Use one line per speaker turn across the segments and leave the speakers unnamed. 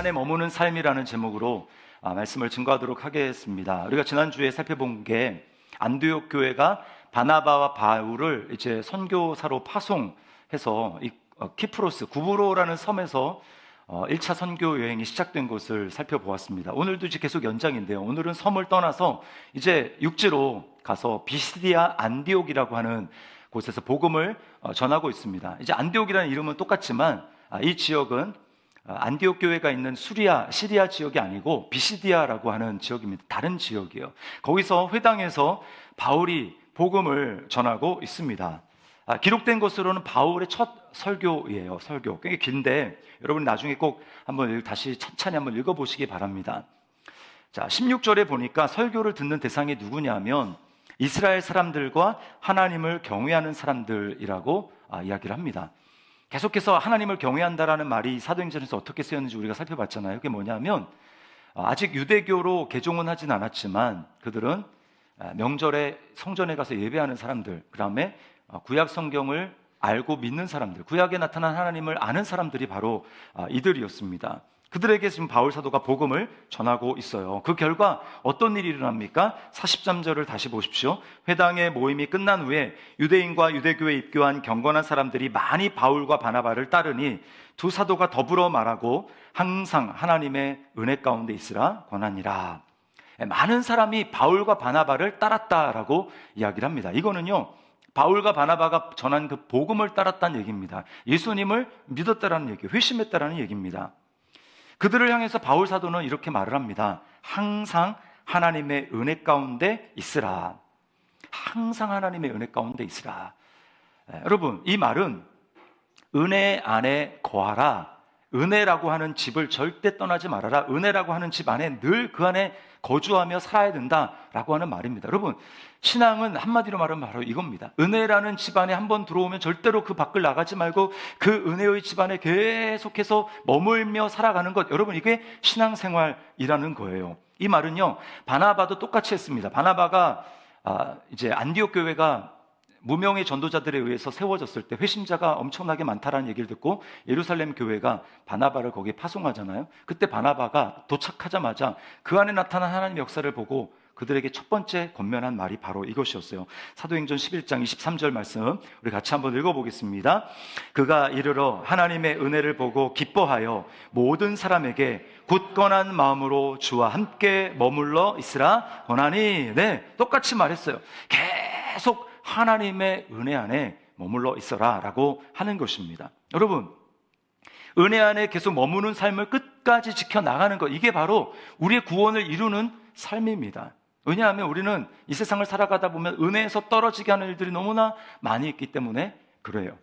안에 머무는 삶이라는 제목으로 말씀을 증거하도록 하겠습니다. 우리가 지난주에 살펴본 게 안디옥 교회가 바나바와 바울을 이제 선교사로 파송해서 키프로스, 구브로라는 섬에서 1차 선교 여행이 시작된 것을 살펴보았습니다. 오늘도 이제 계속 연장인데요. 오늘은 섬을 떠나서 이제 육지로 가서 비시디아 안디옥이라고 하는 곳에서 복음을 전하고 있습니다. 이제 안디옥이라는 이름은 똑같지만 이 지역은 안디옥 교회가 있는 시리아 지역이 아니고 비시디아라고 하는 지역입니다. 다른 지역이에요. 거기서 회당에서 바울이 복음을 전하고 있습니다. 기록된 것으로는 바울의 첫 설교예요. 설교. 꽤 긴데 여러분 나중에 꼭 한번 다시 천천히 한번 읽어보시기 바랍니다. 자, 16절에 보니까 설교를 듣는 대상이 누구냐면 이스라엘 사람들과 하나님을 경외하는 사람들이라고 이야기를 합니다. 계속해서 하나님을 경외한다라는 말이 사도행전에서 어떻게 쓰였는지 우리가 살펴봤잖아요. 그게 뭐냐면 아직 유대교로 개종은 하진 않았지만 그들은 명절에 성전에 가서 예배하는 사람들, 그 다음에 구약 성경을 알고 믿는 사람들, 구약에 나타난 하나님을 아는 사람들이 바로 이들이었습니다. 그들에게 지금 바울 사도가 복음을 전하고 있어요. 그 결과 어떤 일이 일어납니까? 43절을 다시 보십시오. 회당의 모임이 끝난 후에 유대인과 유대교에 입교한 경건한 사람들이 많이 바울과 바나바를 따르니 두 사도가 더불어 말하고 항상 하나님의 은혜 가운데 있으라 권하니라. 많은 사람이 바울과 바나바를 따랐다라고 이야기를 합니다. 이거는요, 바울과 바나바가 전한 그 복음을 따랐다는 얘기입니다. 예수님을 믿었다라는 얘기, 회심했다라는 얘기입니다. 그들을 향해서 바울 사도는 이렇게 말을 합니다. 항상 하나님의 은혜 가운데 있으라. 항상 하나님의 은혜 가운데 있으라. 여러분, 이 말은 은혜 안에 거하라. 은혜라고 하는 집을 절대 떠나지 말아라. 은혜라고 하는 집 안에 늘 그 안에 거주하며 살아야 된다라고 하는 말입니다. 여러분, 신앙은 한마디로 말하면 바로 이겁니다. 은혜라는 집 안에 한번 들어오면 절대로 그 밖을 나가지 말고 그 은혜의 집 안에 계속해서 머물며 살아가는 것, 여러분, 이게 신앙생활이라는 거예요. 이 말은요, 바나바도 똑같이 했습니다. 바나바가 이제 안디옥 교회가 무명의 전도자들에 의해서 세워졌을 때 회심자가 엄청나게 많다라는 얘기를 듣고 예루살렘 교회가 바나바를 거기에 파송하잖아요. 그때 바나바가 도착하자마자 그 안에 나타난 하나님의 역사를 보고 그들에게 첫 번째 권면한 말이 바로 이것이었어요. 사도행전 11장 23절 말씀 우리 같이 한번 읽어보겠습니다. 그가 이르러 하나님의 은혜를 보고 기뻐하여 모든 사람에게 굳건한 마음으로 주와 함께 머물러 있으라 권하니. 네, 똑같이 말했어요. 계속 하나님의 은혜 안에 머물러 있어라 라고 하는 것입니다. 여러분, 은혜 안에 계속 머무는 삶을 끝까지 지켜나가는 것, 이게 바로 우리의 구원을 이루는 삶입니다. 왜냐하면 우리는 이 세상을 살아가다 보면 은혜에서 떨어지게 하는 일들이 너무나 많이 있기 때문에 그래요.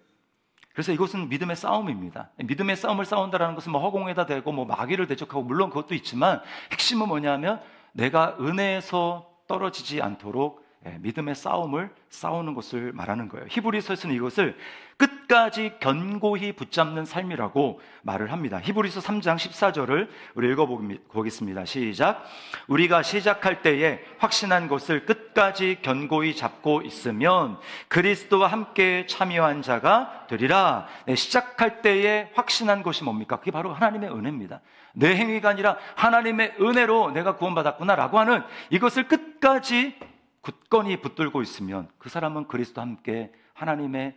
그래서 이것은 믿음의 싸움입니다. 믿음의 싸움을 싸운다는 것은 허공에다 대고 마귀를 대적하고, 물론 그것도 있지만 핵심은 뭐냐면 내가 은혜에서 떨어지지 않도록 믿음의 싸움을 싸우는 것을 말하는 거예요. 히브리서에서는 이것을 끝까지 견고히 붙잡는 삶이라고 말을 합니다. 히브리서 3장 14절을 우리 읽어보겠습니다. 시작. 우리가 시작할 때에 확신한 것을 끝까지 견고히 잡고 있으면 그리스도와 함께 참여한 자가 되리라. 시작할 때에 확신한 것이 뭡니까? 그게 바로 하나님의 은혜입니다. 내 행위가 아니라 하나님의 은혜로 내가 구원받았구나라고 하는 이것을 끝까지 굳건히 붙들고 있으면 그 사람은 그리스도와 함께 하나님의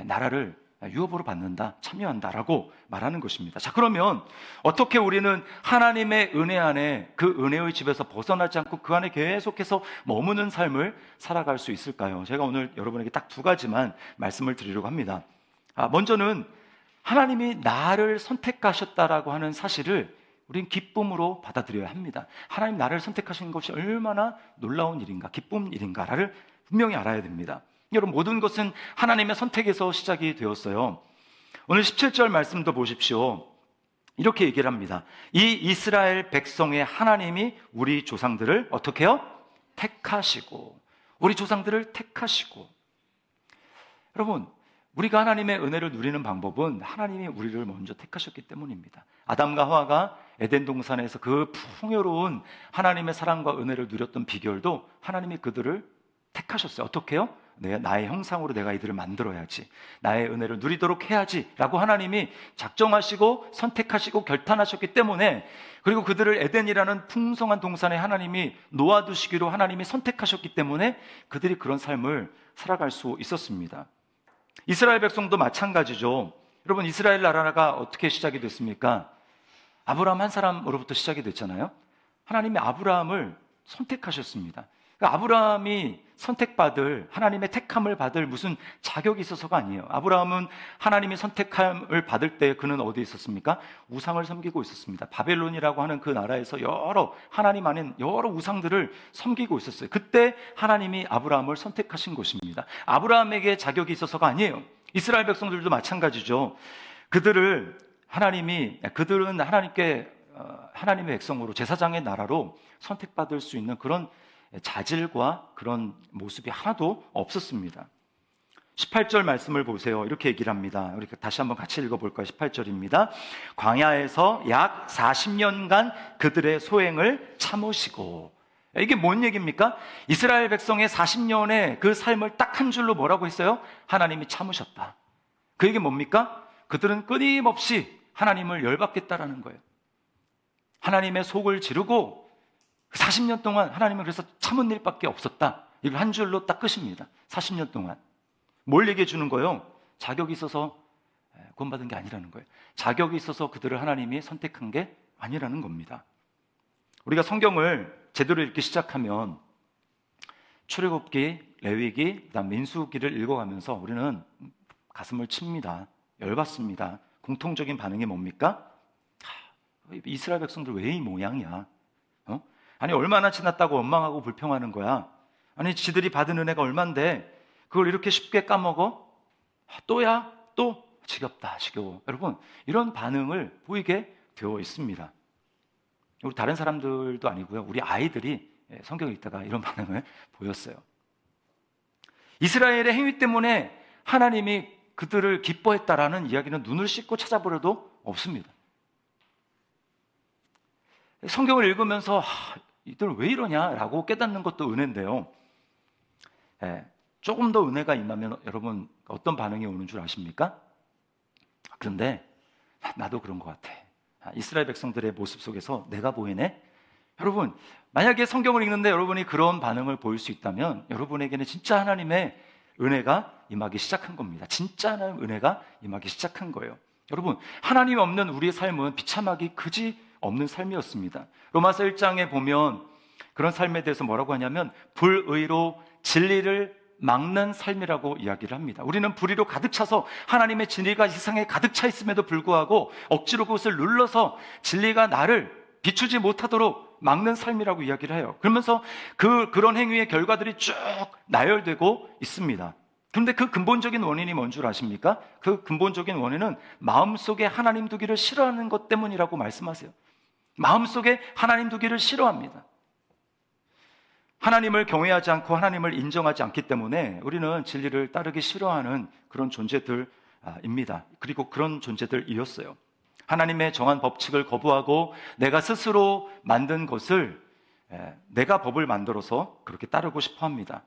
나라를 유업으로 받는다, 참여한다라고 말하는 것입니다. 자, 그러면 어떻게 우리는 하나님의 은혜 안에 그 은혜의 집에서 벗어나지 않고 그 안에 계속해서 머무는 삶을 살아갈 수 있을까요? 제가 오늘 여러분에게 딱 두 가지만 말씀을 드리려고 합니다. 먼저는 하나님이 나를 선택하셨다라고 하는 사실을 우린 기쁨으로 받아들여야 합니다. 하나님 나를 선택하신 것이 얼마나 놀라운 일인가, 기쁜 일인가를 분명히 알아야 됩니다. 여러분, 모든 것은 하나님의 선택에서 시작이 되었어요. 오늘 17절 말씀도 보십시오. 이렇게 얘기를 합니다. 이 이스라엘 백성의 하나님이 우리 조상들을 어떻게 해요? 택하시고, 우리 조상들을 택하시고. 여러분, 우리가 하나님의 은혜를 누리는 방법은 하나님이 우리를 먼저 택하셨기 때문입니다. 아담과 하와가 에덴 동산에서 그 풍요로운 하나님의 사랑과 은혜를 누렸던 비결도 하나님이 그들을 택하셨어요. 어떻게 해요? 나의 형상으로 내가 이들을 만들어야지, 나의 은혜를 누리도록 해야지 라고 하나님이 작정하시고 선택하시고 결단하셨기 때문에, 그리고 그들을 에덴이라는 풍성한 동산에 하나님이 놓아두시기로 하나님이 선택하셨기 때문에 그들이 그런 삶을 살아갈 수 있었습니다. 이스라엘 백성도 마찬가지죠. 여러분, 이스라엘 나라가 어떻게 시작이 됐습니까? 아브라함 한 사람으로부터 시작이 됐잖아요. 하나님이 아브라함을 선택하셨습니다. 그러니까 아브라함이 선택받을, 하나님의 택함을 받을 무슨 자격이 있어서가 아니에요. 아브라함은 하나님이 선택함을 받을 때 그는 어디에 있었습니까? 우상을 섬기고 있었습니다. 바벨론이라고 하는 그 나라에서 하나님 아닌 여러 우상들을 섬기고 있었어요. 그때 하나님이 아브라함을 선택하신 것입니다. 아브라함에게 자격이 있어서가 아니에요. 이스라엘 백성들도 마찬가지죠. 그들은 하나님의 백성으로, 제사장의 나라로 선택받을 수 있는 그런 자질과 그런 모습이 하나도 없었습니다. 18절 말씀을 보세요. 이렇게 얘기를 합니다. 우리 다시 한번 같이 읽어볼까요? 18절입니다. 광야에서 약 40년간 그들의 소행을 참으시고. 이게 뭔 얘기입니까? 이스라엘 백성의 40년의 그 삶을 딱 한 줄로 뭐라고 했어요? 하나님이 참으셨다. 그 얘기 뭡니까? 그들은 끊임없이 하나님을 열받겠다라는 거예요. 하나님의 속을 지르고 40년 동안 하나님은 그래서 참은 일밖에 없었다. 이걸 한 줄로 딱 끝입니다. 40년 동안. 뭘 얘기해 주는 거예요? 자격이 있어서 구원받은 게 아니라는 거예요. 자격이 있어서 그들을 하나님이 선택한 게 아니라는 겁니다. 우리가 성경을 제대로 읽기 시작하면 출애굽기, 레위기, 그다음 민수기를 읽어가면서 우리는 가슴을 칩니다. 열받습니다. 공통적인 반응이 뭡니까? 이스라엘 백성들 왜 이 모양이야? 아니, 얼마나 지났다고 원망하고 불평하는 거야? 아니, 지들이 받은 은혜가 얼만데 그걸 이렇게 쉽게 까먹어? 또야? 또? 지겹다, 지겨워. 여러분, 이런 반응을 보이게 되어 있습니다. 우리 다른 사람들도 아니고요, 우리 아이들이 성경을 읽다가 이런 반응을 보였어요. 이스라엘의 행위 때문에 하나님이 그들을 기뻐했다라는 이야기는 눈을 씻고 찾아보려도 없습니다. 성경을 읽으면서 이들 왜 이러냐라고 깨닫는 것도 은혜인데요. 조금 더 은혜가 임하면 여러분 어떤 반응이 오는 줄 아십니까? 그런데 나도 그런 것 같아. 이스라엘 백성들의 모습 속에서 내가 보이네? 여러분, 만약에 성경을 읽는데 여러분이 그런 반응을 보일 수 있다면 여러분에게는 진짜 하나님의 은혜가 임하기 시작한 겁니다. 진짜 하나님의 은혜가 임하기 시작한 거예요. 여러분, 하나님 없는 우리의 삶은 비참하기 그지 없는 삶이었습니다. 로마서 1장에 보면 그런 삶에 대해서 뭐라고 하냐면 불의로 진리를 막는 삶이라고 이야기를 합니다. 우리는 불의로 가득 차서 하나님의 진리가 이 세상에 가득 차 있음에도 불구하고 억지로 그것을 눌러서 진리가 나를 비추지 못하도록 막는 삶이라고 이야기를 해요. 그러면서 그런 행위의 결과들이 쭉 나열되고 있습니다. 그런데 그 근본적인 원인이 뭔 줄 아십니까? 그 근본적인 원인은 마음속에 하나님 두기를 싫어하는 것 때문이라고 말씀하세요. 마음속에 하나님 두기를 싫어합니다. 하나님을 경외하지 않고 하나님을 인정하지 않기 때문에 우리는 진리를 따르기 싫어하는 그런 존재들입니다. 그리고 그런 존재들이었어요. 하나님의 정한 법칙을 거부하고 내가 스스로 만든 것을 내가 법을 만들어서 그렇게 따르고 싶어 합니다.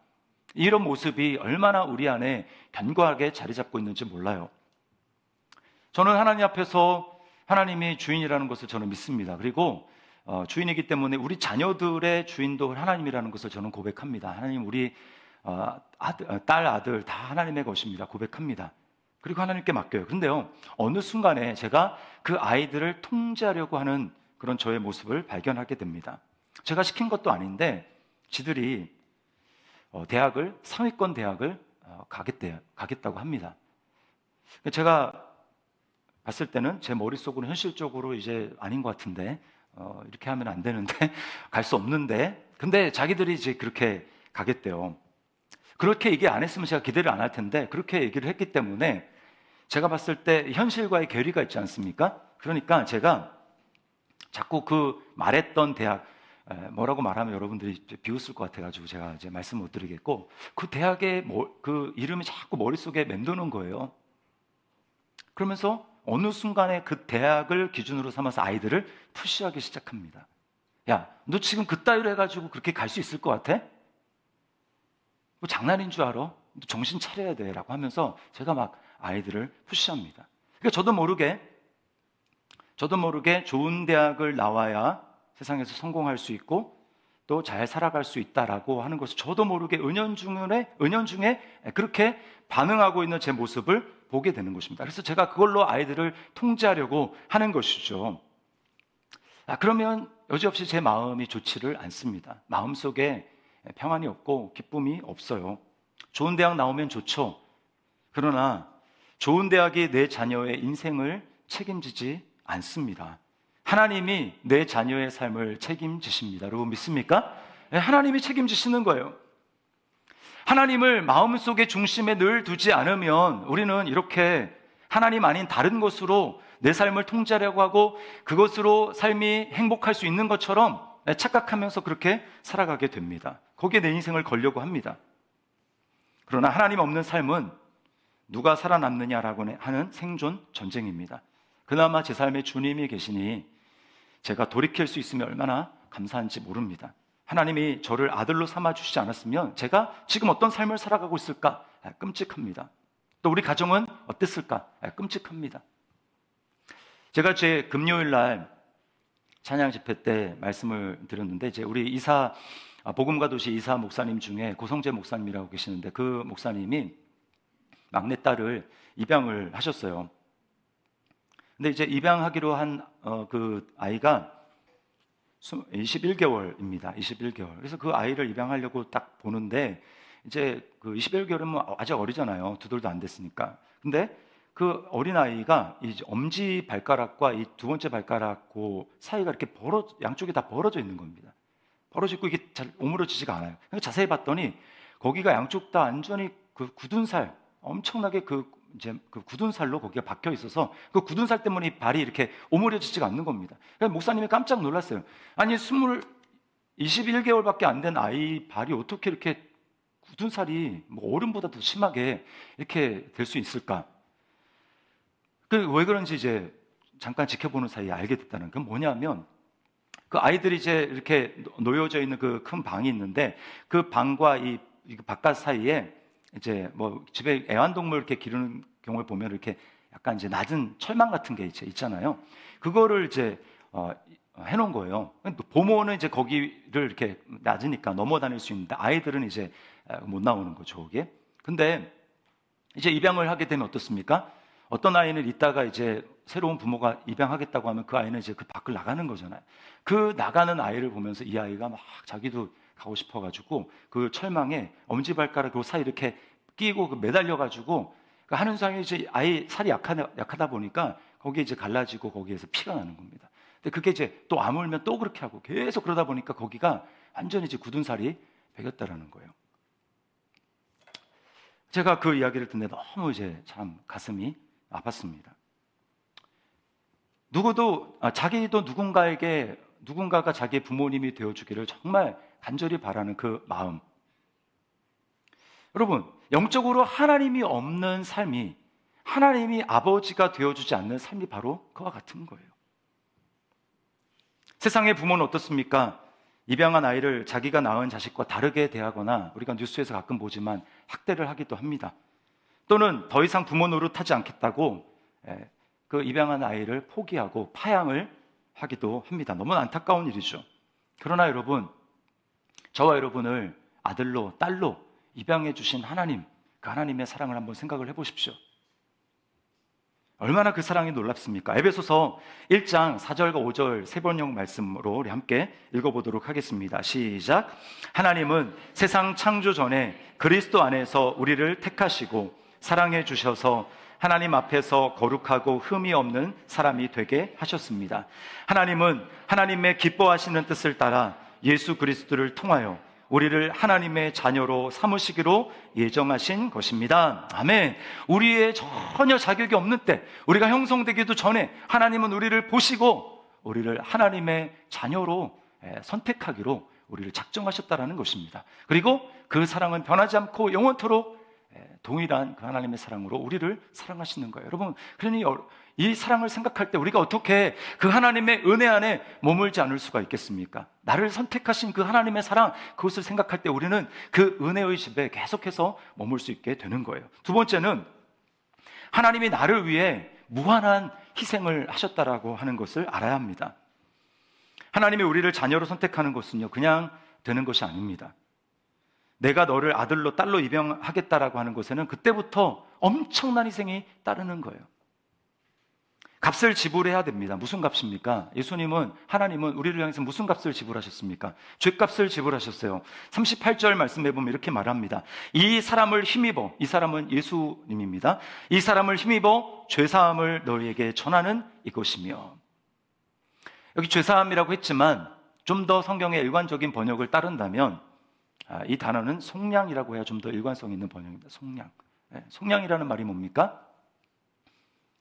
이런 모습이 얼마나 우리 안에 견고하게 자리 잡고 있는지 몰라요. 저는 하나님 앞에서 하나님이 주인이라는 것을 저는 믿습니다. 그리고 주인이기 때문에 우리 자녀들의 주인도 하나님이라는 것을 저는 고백합니다. 하나님, 우리 딸, 아들 다 하나님의 것입니다. 고백합니다. 그리고 하나님께 맡겨요. 그런데요, 어느 순간에 제가 그 아이들을 통제하려고 하는 그런 저의 모습을 발견하게 됩니다. 제가 시킨 것도 아닌데 지들이 상위권 대학을 가겠다고 합니다. 제가 봤을 때는 제 머릿속으로 현실적으로 이제 아닌 것 같은데 이렇게 하면 안 되는데 갈 수 없는데, 근데 자기들이 이제 그렇게 가겠대요. 그렇게 얘기 안 했으면 제가 기대를 안 할 텐데 그렇게 얘기를 했기 때문에 제가 봤을 때 현실과의 괴리가 있지 않습니까? 그러니까 제가 자꾸 그 말했던 대학, 뭐라고 말하면 여러분들이 비웃을 것 같아가지고 제가 이제 말씀 못 드리겠고, 그 대학의 그 이름이 자꾸 머릿속에 맴도는 거예요. 그러면서 어느 순간에 그 대학을 기준으로 삼아서 아이들을 푸시하기 시작합니다. 야, 너 지금 그따위로 해가지고 그렇게 갈 수 있을 것 같아? 뭐 장난인 줄 알아? 정신 차려야 돼라고 하면서 제가 막 아이들을 푸시합니다. 그러니까 저도 모르게 좋은 대학을 나와야 세상에서 성공할 수 있고 또 잘 살아갈 수 있다라고 하는 것을 저도 모르게 은연중에 그렇게 반응하고 있는 제 모습을 보게 되는 것입니다. 그래서 제가 그걸로 아이들을 통제하려고 하는 것이죠. 그러면 여지없이 제 마음이 좋지를 않습니다. 마음속에 평안이 없고 기쁨이 없어요. 좋은 대학 나오면 좋죠. 그러나 좋은 대학이 내 자녀의 인생을 책임지지 않습니다. 하나님이 내 자녀의 삶을 책임지십니다. 여러분 믿습니까? 하나님이 책임지시는 거예요. 하나님을 마음속의 중심에 늘 두지 않으면 우리는 이렇게 하나님 아닌 다른 것으로 내 삶을 통제하려고 하고 그것으로 삶이 행복할 수 있는 것처럼 착각하면서 그렇게 살아가게 됩니다. 거기에 내 인생을 걸려고 합니다. 그러나 하나님 없는 삶은 누가 살아남느냐라고 하는 생존 전쟁입니다. 그나마 제 삶에 주님이 계시니 제가 돌이킬 수 있으면 얼마나 감사한지 모릅니다. 하나님이 저를 아들로 삼아주시지 않았으면 제가 지금 어떤 삶을 살아가고 있을까? 끔찍합니다. 또 우리 가정은 어땠을까? 끔찍합니다. 제가 제 금요일 날 찬양 집회 때 말씀을 드렸는데 우리 복음과 도시 이사 목사님 중에 고성재 목사님이라고 계시는데 그 목사님이 막내딸을 입양을 하셨어요. 근데 이제 입양하기로 한 그 아이가 21개월입니다. 21개월. 그래서 그 아이를 입양하려고 딱 보는데 이제 그 21개월이면 아직 어리잖아요. 2돌도 안 됐으니까. 근데 그 어린 아이가 이 엄지 발가락과 이 두 번째 발가락 그 사이가 이렇게 양쪽이 다 벌어져 있는 겁니다. 벌어져 있고 이게 잘 오므려지지가 않아요. 자세히 봤더니 거기가 양쪽 다 완전히 그 굳은 살, 엄청나게 그 굳은 살로 거기가 박혀 있어서 그 굳은 살 때문에 발이 이렇게 오므려지지가 않는 겁니다. 그래서 목사님이 깜짝 놀랐어요. 아니 21개월밖에 안 된 아이 발이 어떻게 이렇게 굳은 살이 어른보다 더 심하게 이렇게 될 수 있을까? 왜 그런지 이제 잠깐 지켜보는 사이에 알게 됐다는 건 뭐냐면 그 아이들이 이제 이렇게 놓여져 있는 그 큰 방이 있는데 그 방과 이 바깥 사이에 이제 집에 애완동물 이렇게 기르는 경우를 보면 이렇게 약간 이제 낮은 철망 같은 게 있잖아요. 그거를 이제 해놓은 거예요. 부모는 이제 거기를 이렇게 낮으니까 넘어 다닐 수 있는데 아이들은 이제 못 나오는 거죠, 거기에. 근데 이제 입양을 하게 되면 어떻습니까? 어떤 아이는 이따가 이제 새로운 부모가 입양하겠다고 하면 그 아이는 이제 그 밖을 나가는 거잖아요. 그 나가는 아이를 보면서 이 아이가 막 자기도 가고 싶어가지고 그 철망에 엄지발가락 그 사이 이렇게 끼고 매달려가지고 하는 사이에 이제 아이 살이 약하다 보니까 거기에 이제 갈라지고 거기에서 피가 나는 겁니다. 근데 그게 이제 또 아물면 또 그렇게 하고 계속 그러다 보니까 거기가 완전히 이제 굳은 살이 배겼다라는 거예요. 제가 그 이야기를 듣는데 너무 이제 참 가슴이 아팠습니다. 자기도 누군가가 자기의 부모님이 되어주기를 정말 간절히 바라는 그 마음. 여러분, 영적으로 하나님이 없는 삶이 하나님이 아버지가 되어주지 않는 삶이 바로 그와 같은 거예요. 세상의 부모는 어떻습니까? 입양한 아이를 자기가 낳은 자식과 다르게 대하거나 우리가 뉴스에서 가끔 보지만 학대를 하기도 합니다. 또는 더 이상 부모 노릇하지 않겠다고 그 입양한 아이를 포기하고 파양을 하기도 합니다. 너무 안타까운 일이죠. 그러나 여러분, 저와 여러분을 아들로 딸로 입양해 주신 하나님, 그 하나님의 사랑을 한번 생각을 해보십시오. 얼마나 그 사랑이 놀랍습니까? 에베소서 1장 4절과 5절 세 번역 말씀으로 우리 함께 읽어보도록 하겠습니다. 시작. 하나님은 세상 창조 전에 그리스도 안에서 우리를 택하시고 사랑해 주셔서 하나님 앞에서 거룩하고 흠이 없는 사람이 되게 하셨습니다. 하나님은 하나님의 기뻐하시는 뜻을 따라 예수 그리스도를 통하여 우리를 하나님의 자녀로 삼으시기로 예정하신 것입니다. 아멘. 우리의 전혀 자격이 없는 때, 우리가 형성되기도 전에 하나님은 우리를 보시고 우리를 하나님의 자녀로 선택하기로 우리를 작정하셨다라는 것입니다. 그리고 그 사랑은 변하지 않고 영원토록 동일한 그 하나님의 사랑으로 우리를 사랑하시는 거예요. 여러분, 그러니 이 사랑을 생각할 때 우리가 어떻게 그 하나님의 은혜 안에 머물지 않을 수가 있겠습니까? 나를 선택하신 그 하나님의 사랑, 그것을 생각할 때 우리는 그 은혜의 집에 계속해서 머물 수 있게 되는 거예요. 두 번째는 하나님이 나를 위해 무한한 희생을 하셨다라고 하는 것을 알아야 합니다. 하나님이 우리를 자녀로 선택하는 것은요, 그냥 되는 것이 아닙니다. 내가 너를 아들로 딸로 입양하겠다라고 하는 것에는 그때부터 엄청난 희생이 따르는 거예요. 값을 지불해야 됩니다. 무슨 값입니까? 예수님은, 하나님은 우리를 향해서 무슨 값을 지불하셨습니까? 죄값을 지불하셨어요. 38절 말씀해 보면 이렇게 말합니다. 이 사람을 힘입어, 이 사람은 예수님입니다. 이 사람을 힘입어 죄사함을 너희에게 전하는 이것이며. 여기 죄사함이라고 했지만 좀 더 성경의 일관적인 번역을 따른다면 이 단어는 속량이라고 해야 좀 더 일관성 있는 번역입니다. 속량. 속량이라는 말이 뭡니까?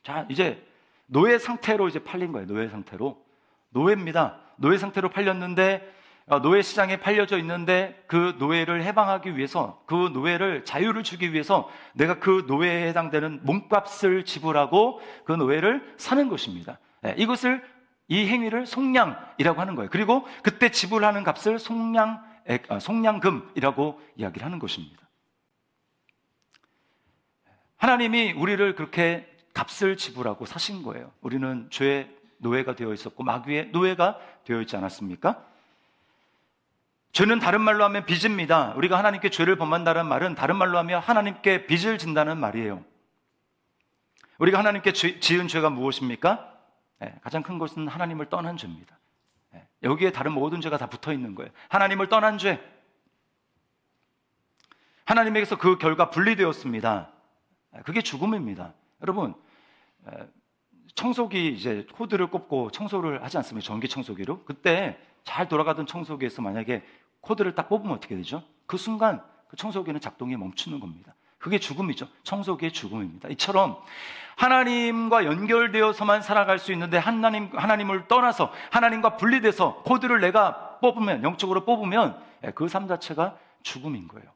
자, 이제 노예 상태로 이제 팔린 거예요. 노예 상태로. 노예입니다. 노예 상태로 팔렸는데, 노예 시장에 팔려져 있는데 그 노예를 해방하기 위해서, 그 노예를 자유를 주기 위해서 내가 그 노예에 해당되는 몸값을 지불하고 그 노예를 사는 것입니다. 이 행위를 속량이라고 하는 거예요. 그리고 그때 지불하는 값을 속량금이라고 이야기를 하는 것입니다. 하나님이 우리를 그렇게 값을 지불하고 사신 거예요. 우리는 죄의 노예가 되어 있었고 마귀의 노예가 되어 있지 않았습니까? 죄는 다른 말로 하면 빚입니다. 우리가 하나님께 죄를 범한다는 말은 다른 말로 하면 하나님께 빚을 진다는 말이에요. 우리가 하나님께 지은 죄가 무엇입니까? 가장 큰 것은 하나님을 떠난 죄입니다. 여기에 다른 모든 죄가 다 붙어 있는 거예요. 하나님을 떠난 죄. 하나님에게서 그 결과 분리되었습니다. 그게 죽음입니다. 여러분, 청소기 이제 코드를 꼽고 청소를 하지 않습니까? 전기 청소기로. 그때 잘 돌아가던 청소기에서 만약에 코드를 딱 뽑으면 어떻게 되죠? 그 순간 그 청소기는 작동이 멈추는 겁니다. 그게 죽음이죠. 청소기의 죽음입니다. 이처럼 하나님과 연결되어서만 살아갈 수 있는데 하나님을 떠나서 하나님과 분리돼서 코드를 내가 뽑으면, 영적으로 뽑으면 그 삶 자체가 죽음인 거예요.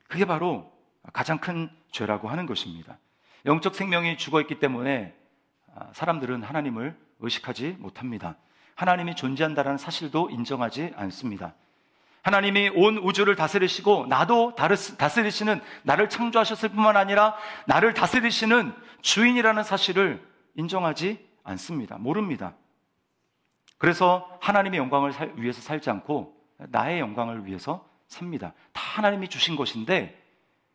그게 바로 가장 큰 죄라고 하는 것입니다. 영적 생명이 죽어있기 때문에 사람들은 하나님을 의식하지 못합니다. 하나님이 존재한다는 사실도 인정하지 않습니다. 하나님이 온 우주를 다스리시고 나도 다스리시는, 나를 창조하셨을 뿐만 아니라 나를 다스리시는 주인이라는 사실을 인정하지 않습니다. 모릅니다. 그래서 하나님의 영광을 위해서 살지 않고 나의 영광을 위해서 삽니다. 다 하나님이 주신 것인데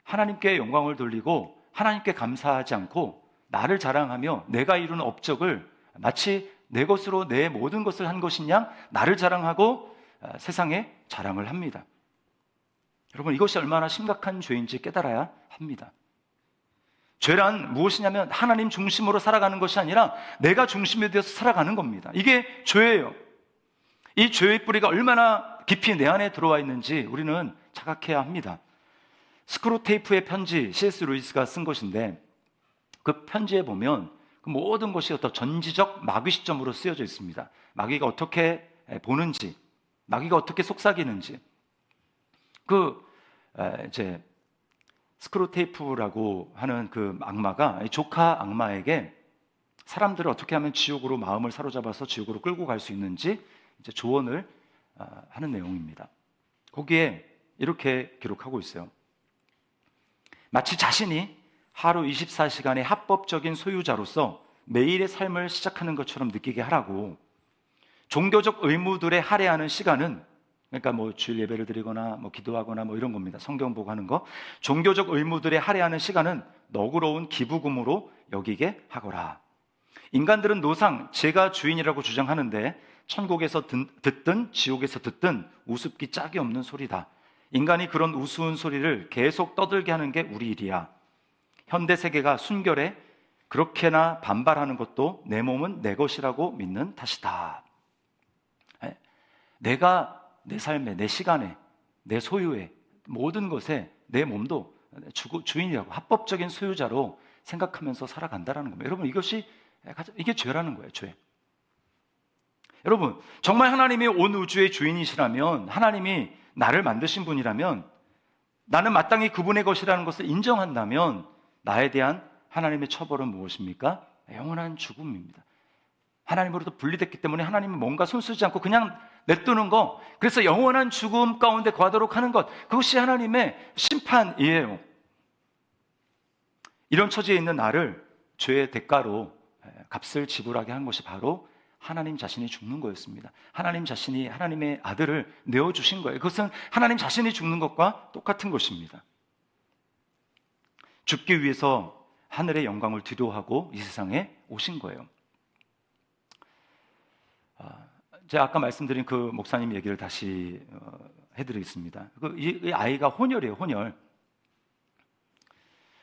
하나님께 영광을 돌리고 하나님께 감사하지 않고 나를 자랑하며 내가 이룬 업적을 마치 내 것으로 내 모든 것을 한 것이냐 나를 자랑하고 세상에 자랑을 합니다. 여러분, 이것이 얼마나 심각한 죄인지 깨달아야 합니다. 죄란 무엇이냐면 하나님 중심으로 살아가는 것이 아니라 내가 중심이 되어서 살아가는 겁니다. 이게 죄예요. 이 죄의 뿌리가 얼마나 깊이 내 안에 들어와 있는지 우리는 자각해야 합니다. 스크루테이프의 편지, C.S. 루이스가 쓴 것인데 그 편지에 보면 그 모든 것이 어떤 전지적 마귀 시점으로 쓰여져 있습니다. 마귀가 어떻게 보는지, 마귀가 어떻게 속삭이는지. 이제 스크루테이프라고 하는 그 악마가 조카 악마에게 사람들을 어떻게 하면 지옥으로 마음을 사로잡아서 지옥으로 끌고 갈 수 있는지 이제 조언을 하는 내용입니다. 거기에 이렇게 기록하고 있어요. 마치 자신이 하루 24시간의 합법적인 소유자로서 매일의 삶을 시작하는 것처럼 느끼게 하라고. 종교적 의무들에 할애하는 시간은, 그러니까 뭐 주일 예배를 드리거나 뭐 기도하거나 뭐 이런 겁니다. 성경 보고 하는 거. 종교적 의무들에 할애하는 시간은 너그러운 기부금으로 여기게 하거라. 인간들은 노상, 제가 주인이라고 주장하는데 천국에서 듣든 지옥에서 듣든 우습기 짝이 없는 소리다. 인간이 그런 우스운 소리를 계속 떠들게 하는 게 우리 일이야. 현대 세계가 순결에 그렇게나 반발하는 것도 내 몸은 내 것이라고 믿는 탓이다. 내가 내 삶에, 내 시간에, 내 소유에, 모든 것에 내 몸도 주인이라고 합법적인 소유자로 생각하면서 살아간다는 겁니다. 여러분, 이게 죄라는 거예요. 죄. 여러분, 정말 하나님이 온 우주의 주인이시라면, 하나님이 나를 만드신 분이라면 나는 마땅히 그분의 것이라는 것을 인정한다면 나에 대한 하나님의 처벌은 무엇입니까? 영원한 죽음입니다. 하나님으로부터 분리됐기 때문에 하나님은 뭔가 손쓰지 않고 그냥 냅두는 거, 그래서 영원한 죽음 가운데 거하도록 하는 것, 그것이 하나님의 심판이에요. 이런 처지에 있는 나를 죄의 대가로 값을 지불하게 한 것이 바로 하나님 자신이 죽는 거였습니다. 하나님 자신이 하나님의 아들을 내어주신 거예요. 그것은 하나님 자신이 죽는 것과 똑같은 것입니다. 죽기 위해서 하늘의 영광을 뒤로하고 이 세상에 오신 거예요. 제가 아까 말씀드린 그 목사님 얘기를 다시 해드리겠습니다. 이 아이가 혼혈이에요, 혼혈.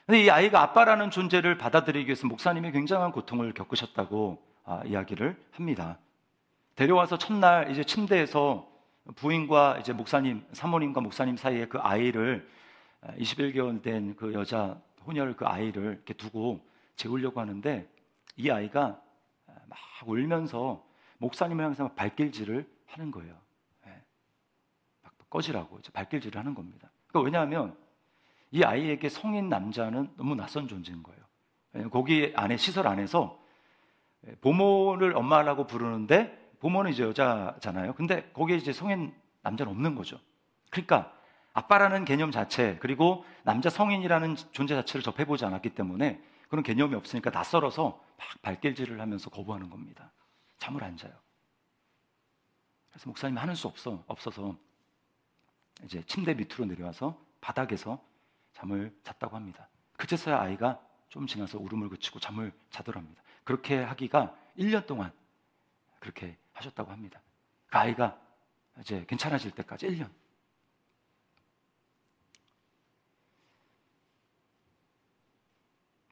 근데 이 아이가 아빠라는 존재를 받아들이기 위해서 목사님이 굉장한 고통을 겪으셨다고 이야기를 합니다. 데려와서 첫날 이제 침대에서 부인과 이제 목사님, 사모님과 목사님 사이에 그 아이를 21개월 된 그 여자 혼혈 그 아이를 이렇게 두고 재우려고 하는데 이 아이가 막 울면서 목사님을 향해서 발길질을 하는 거예요. 막 꺼지라고 이제 발길질을 하는 겁니다. 그러니까 왜냐하면 이 아이에게 성인 남자는 너무 낯선 존재인 거예요. 거기 안에 시설 안에서 보모를 엄마라고 부르는데 보모는 이제 여자잖아요. 근데 거기에 이제 성인 남자는 없는 거죠. 그러니까 아빠라는 개념 자체, 그리고 남자 성인이라는 존재 자체를 접해보지 않았기 때문에 그런 개념이 없으니까 낯설어서 막 발길질을 하면서 거부하는 겁니다. 잠을 안 자요. 그래서 목사님이 하는 수 없어서 이제 침대 밑으로 내려와서 바닥에서 잠을 잤다고 합니다. 그제서야 아이가 좀 지나서 울음을 그치고 잠을 자더랍니다. 그렇게 하기가 1년 동안 그렇게 하셨다고 합니다. 그 아이가 이제 괜찮아질 때까지 1년.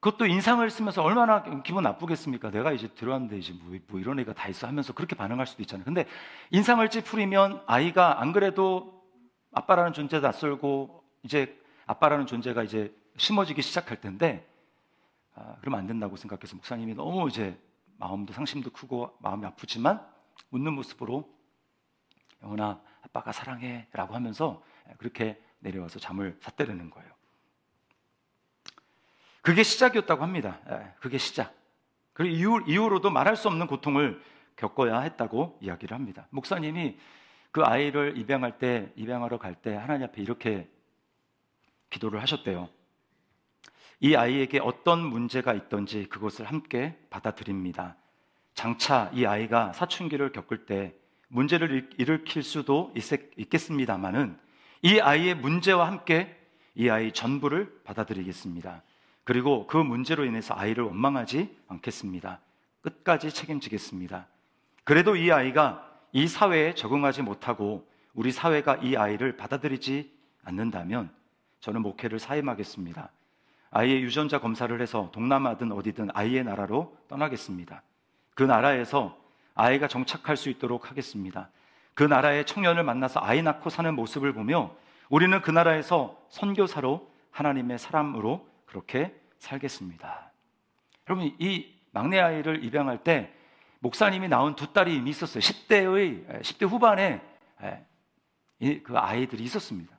그것도 인상을 쓰면서 얼마나 기분 나쁘겠습니까? 내가 이제 들어왔는데 이제 뭐 이런 애가 다 있어 하면서 그렇게 반응할 수도 있잖아요. 근데 인상을 찌푸리면 아이가 안 그래도 아빠라는 존재도 낯설고 이제 아빠라는 존재가 이제 심어지기 시작할 텐데 그러면 안 된다고 생각해서 목사님이 너무 이제 마음도 상심도 크고 마음이 아프지만 웃는 모습으로 영훈아 아빠가 사랑해 라고 하면서 그렇게 내려와서 잠을 잤다는 거예요. 그게 시작이었다고 합니다. 그게 시작. 그리고 이후로도 말할 수 없는 고통을 겪어야 했다고 이야기를 합니다. 목사님이 그 아이를 입양하러 갈 때 하나님 앞에 이렇게 기도를 하셨대요. 이 아이에게 어떤 문제가 있든지 그것을 함께 받아들입니다. 장차 이 아이가 사춘기를 겪을 때 문제를 일으킬 수도 있겠습니다만은 이 아이의 문제와 함께 이 아이 전부를 받아들이겠습니다. 그리고 그 문제로 인해서 아이를 원망하지 않겠습니다. 끝까지 책임지겠습니다. 그래도 이 아이가 이 사회에 적응하지 못하고 우리 사회가 이 아이를 받아들이지 않는다면 저는 목회를 사임하겠습니다. 아이의 유전자 검사를 해서 동남아든 어디든 아이의 나라로 떠나겠습니다. 그 나라에서 아이가 정착할 수 있도록 하겠습니다. 그 나라의 청년을 만나서 아이 낳고 사는 모습을 보며 우리는 그 나라에서 선교사로 하나님의 사람으로 그렇게 살겠습니다. 여러분, 이 막내 아이를 입양할 때 목사님이 낳은 두 딸이 이미 있었어요. 10대 후반에 그 아이들이 있었습니다.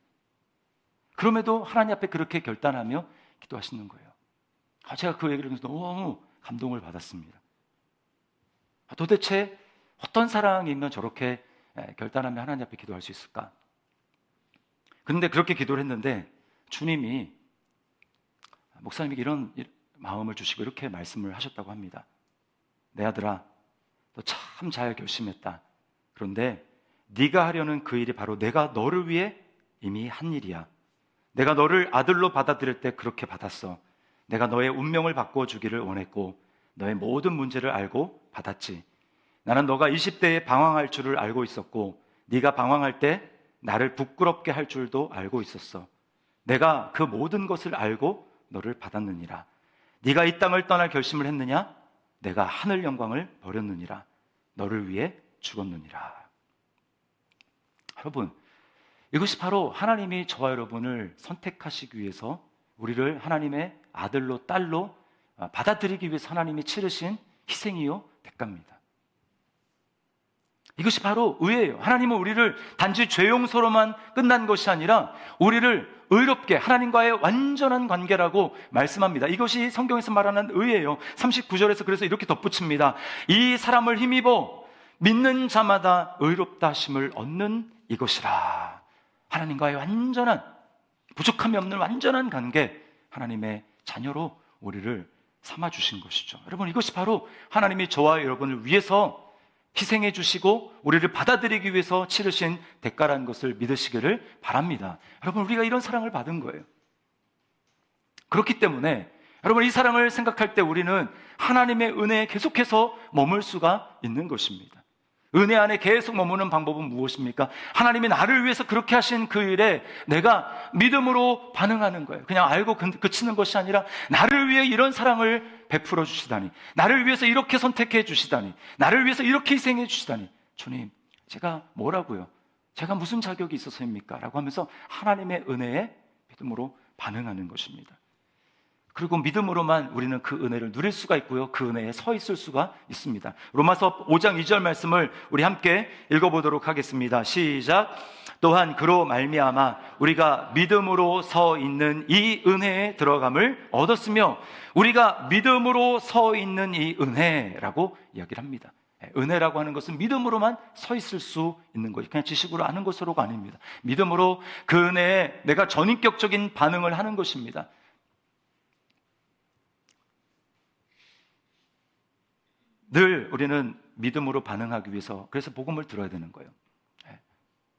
그럼에도 하나님 앞에 그렇게 결단하며 기도하시는 거예요. 제가 그 얘기를 하면서 너무 감동을 받았습니다. 도대체 어떤 사랑이면 저렇게 결단하며 하나님 앞에 기도할 수 있을까? 그런데 그렇게 기도를 했는데 주님이 목사님에게 이런 마음을 주시고 이렇게 말씀을 하셨다고 합니다. 내 아들아, 너 참 잘 결심했다. 그런데 네가 하려는 그 일이 바로 내가 너를 위해 이미 한 일이야. 내가 너를 아들로 받아들일 때 그렇게 받았어. 내가 너의 운명을 바꿔주기를 원했고 너의 모든 문제를 알고 받았지. 나는 너가 20대에 방황할 줄을 알고 있었고 네가 방황할 때 나를 부끄럽게 할 줄도 알고 있었어. 내가 그 모든 것을 알고 너를 받았느니라. 네가 이 땅을 떠날 결심을 했느냐? 내가 하늘 영광을 버렸느니라. 너를 위해 죽었느니라. 여러분, 이것이 바로 하나님이 저와 여러분을 선택하시기 위해서 우리를 하나님의 아들로 딸로 받아들이기 위해서 하나님이 치르신 희생이요 대가입니다. 이것이 바로 의예요. 하나님은 우리를 단지 죄 용서로만 끝난 것이 아니라 우리를 의롭게 하나님과의 완전한 관계라고 말씀합니다. 이것이 성경에서 말하는 의예요. 39절에서 그래서 이렇게 덧붙입니다. 이 사람을 힘입어 믿는 자마다 의롭다 하심을 얻는 이것이라. 하나님과의 완전한, 부족함이 없는 완전한 관계, 하나님의 자녀로 우리를 삼아주신 것이죠. 여러분, 이것이 바로 하나님이 저와 여러분을 위해서 희생해 주시고 우리를 받아들이기 위해서 치르신 대가라는 것을 믿으시기를 바랍니다. 여러분, 우리가 이런 사랑을 받은 거예요. 그렇기 때문에 여러분, 이 사랑을 생각할 때 우리는 하나님의 은혜에 계속해서 머물 수가 있는 것입니다. 은혜 안에 계속 머무는 방법은 무엇입니까? 하나님이 나를 위해서 그렇게 하신 그 일에 내가 믿음으로 반응하는 거예요. 그냥 알고 그치는 것이 아니라 나를 위해 이런 사랑을 베풀어 주시다니, 나를 위해서 이렇게 선택해 주시다니, 나를 위해서 이렇게 희생해 주시다니, 주님, 제가 뭐라고요? 제가 무슨 자격이 있어서입니까? 라고 하면서 하나님의 은혜에 믿음으로 반응하는 것입니다. 그리고 믿음으로만 우리는 그 은혜를 누릴 수가 있고요, 그 은혜에 서 있을 수가 있습니다. 로마서 5장 2절 말씀을 우리 함께 읽어보도록 하겠습니다. 시작. 또한 그로 말미암아 우리가 믿음으로 서 있는 이 은혜에 들어감을 얻었으며, 우리가 믿음으로 서 있는 이 은혜라고 이야기를 합니다. 은혜라고 하는 것은 믿음으로만 서 있을 수 있는 것이, 그냥 지식으로 아는 것으로가 아닙니다. 믿음으로 그 은혜에 내가 전인격적인 반응을 하는 것입니다. 늘 우리는 믿음으로 반응하기 위해서, 그래서 복음을 들어야 되는 거예요.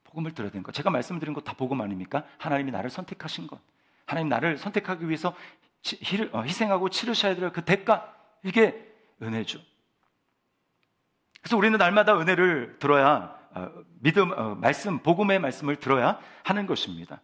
복음을 들어야 되는 거. 제가 말씀드린 것 다 복음 아닙니까? 하나님이 나를 선택하신 것, 하나님 나를 선택하기 위해서 희생하고 치르셔야 될 그 대가, 이게 은혜죠. 그래서 우리는 날마다 은혜를 들어야, 말씀, 복음의 말씀을 들어야 하는 것입니다.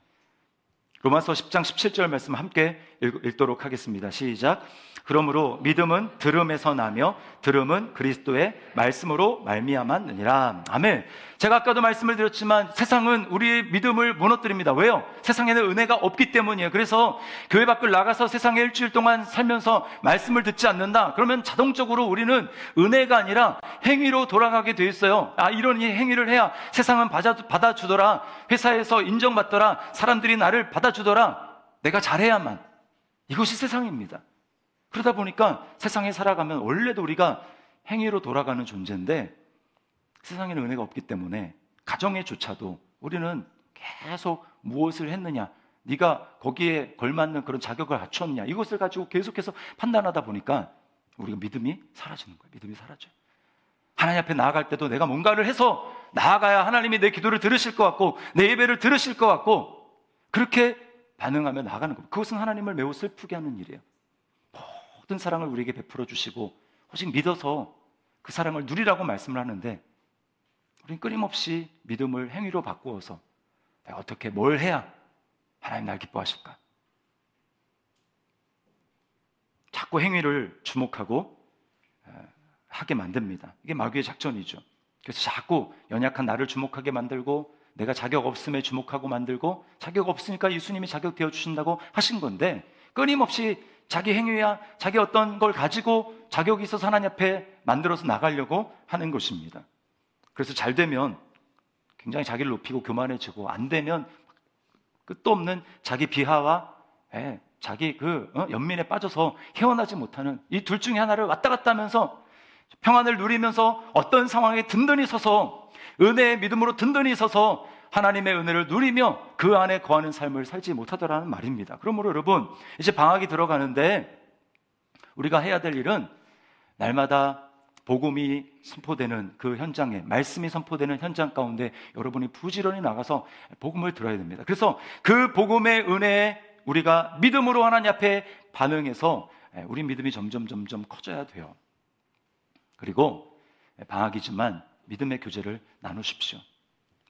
로마서 10장 17절 말씀 함께 읽도록 하겠습니다. 시작. 그러므로 믿음은 들음에서 나며 들음은 그리스도의 말씀으로 말미암았느니라. 아멘. 제가 아까도 말씀을 드렸지만 세상은 우리의 믿음을 무너뜨립니다. 왜요? 세상에는 은혜가 없기 때문이에요. 그래서 교회 밖을 나가서 세상에 일주일 동안 살면서 말씀을 듣지 않는다, 그러면 자동적으로 우리는 은혜가 아니라 행위로 돌아가게 돼 있어요. 이런 행위를 해야 세상은 받아주더라, 회사에서 인정받더라, 사람들이 나를 받아주더라, 내가 잘해야만. 이것이 세상입니다. 그러다 보니까 세상에 살아가면 원래도 우리가 행위로 돌아가는 존재인데, 세상에는 은혜가 없기 때문에 가정에조차도 우리는 계속 무엇을 했느냐, 네가 거기에 걸맞는 그런 자격을 갖췄냐, 이것을 가지고 계속해서 판단하다 보니까 우리가 믿음이 사라지는 거예요. 믿음이 사라져요. 하나님 앞에 나아갈 때도 내가 뭔가를 해서 나아가야 하나님이 내 기도를 들으실 것 같고 내 예배를 들으실 것 같고, 그렇게 반응하며 나아가는 겁니다. 그것은 하나님을 매우 슬프게 하는 일이에요. 모든 사랑을 우리에게 베풀어 주시고 오직 믿어서 그 사랑을 누리라고 말씀을 하는데, 우리는 끊임없이 믿음을 행위로 바꾸어서 내가 어떻게 뭘 해야 하나님 날 기뻐하실까, 자꾸 행위를 주목하고 하게 만듭니다. 이게 마귀의 작전이죠. 그래서 자꾸 연약한 나를 주목하게 만들고, 내가 자격 없음에 주목하고 만들고, 자격 없으니까 예수님이 자격 되어주신다고 하신 건데, 끊임없이 자기 행위야 자기 어떤 걸 가지고 자격이 있어서 하나님 앞에 만들어서 나가려고 하는 것입니다. 그래서 잘 되면 굉장히 자기를 높이고 교만해지고, 안 되면 끝도 없는 자기 비하와 자기 연민에 빠져서 헤어나지 못하는, 이 둘 중에 하나를 왔다 갔다 하면서 평안을 누리면서 어떤 상황에 든든히 서서 은혜의 믿음으로 든든히 서서 하나님의 은혜를 누리며 그 안에 거하는 삶을 살지 못하더라는 말입니다. 그러므로 여러분, 이제 방학이 들어가는데 우리가 해야 될 일은 날마다 복음이 선포되는 그 현장에, 말씀이 선포되는 현장 가운데 여러분이 부지런히 나가서 복음을 들어야 됩니다. 그래서 그 복음의 은혜에 우리가 믿음으로 하나님 앞에 반응해서 우리 믿음이 점점 커져야 돼요. 그리고 방학이지만 믿음의 교제를 나누십시오.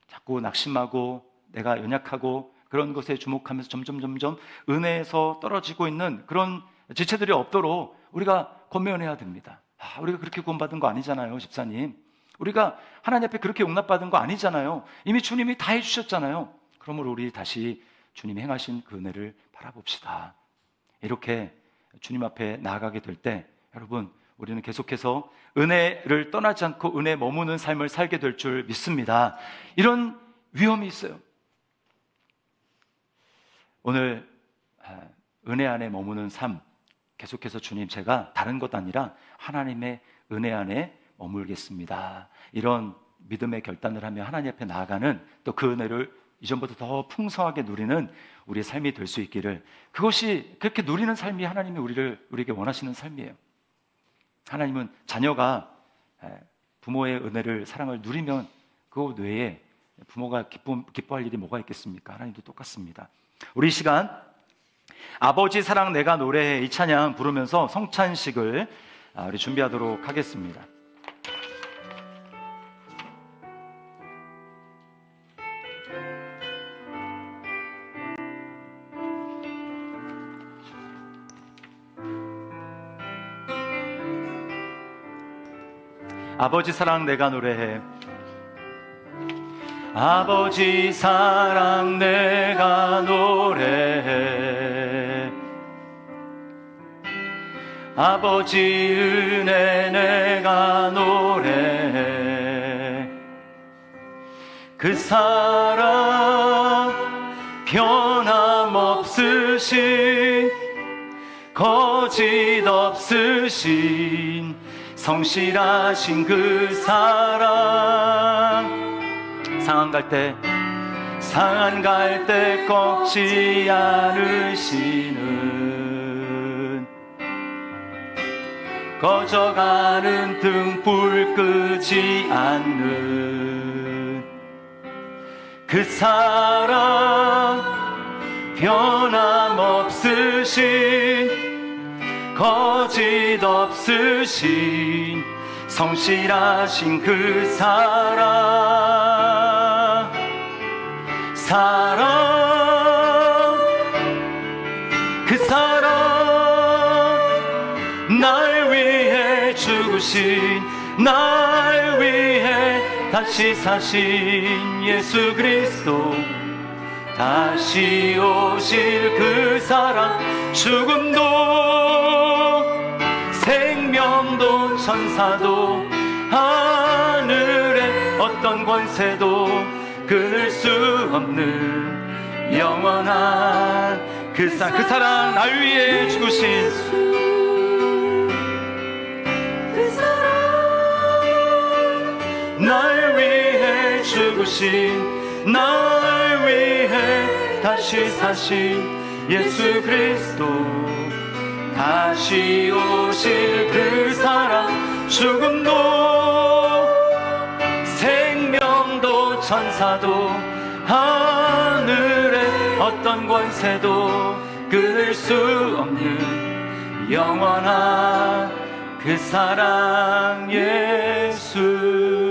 자꾸 낙심하고 내가 연약하고 그런 것에 주목하면서 점점 은혜에서 떨어지고 있는 그런 지체들이 없도록 우리가 권면해야 됩니다. 우리가 그렇게 구원받은 거 아니잖아요, 집사님. 우리가 하나님 앞에 그렇게 용납받은 거 아니잖아요. 이미 주님이 다 해주셨잖아요. 그러므로 우리 다시 주님이 행하신 그 은혜를 바라봅시다. 이렇게 주님 앞에 나아가게 될 때 여러분, 우리는 계속해서 은혜를 떠나지 않고 은혜에 머무는 삶을 살게 될 줄 믿습니다. 이런 위험이 있어요. 오늘 은혜 안에 머무는 삶, 계속해서 주님, 제가 다른 것 아니라 하나님의 은혜 안에 머물겠습니다, 이런 믿음의 결단을 하며 하나님 앞에 나아가는, 또 그 은혜를 이전보다 더 풍성하게 누리는 우리의 삶이 될 수 있기를, 그것이 그렇게 누리는 삶이 하나님이 우리에게 원하시는 삶이에요. 하나님은 자녀가 부모의 은혜를, 사랑을 누리면 그 외에 부모가 기뻐할 일이 뭐가 있겠습니까? 하나님도 똑같습니다. 우리 이 시간 아버지 사랑 내가 노래해, 이 찬양 부르면서 성찬식을 우리 준비하도록 하겠습니다. 아버지 사랑 내가 노래해. 아버지 사랑 내가 노래해. 아버지 은혜 내가 노래해. 그 사랑 변함없으신, 거짓 없으신, 성실하신 그 사랑. 상한 갈 때 꺾지 않으시는, 꺼져가는 등불 끄지 않는 그 사랑 변함없으신, 거짓 없으신, 성실하신 그 사랑. 그 사랑, 날 위해 죽으신, 날 위해 다시 사신 예수 그리스도, 다시 오실 그 사랑. 죽음도 생명도 천사도 하늘의 어떤 권세도 끊을 수 없는 영원한 그 사랑, 날 위해 죽으신 그 사랑, 날 위해 죽으신, 날 위해 다시 사신 예수 그리스도, 다시 오실 그 사랑. 죽음도 생명도 천사도 하늘의 어떤 권세도 끊을 수 없는 영원한 그 사랑 예수.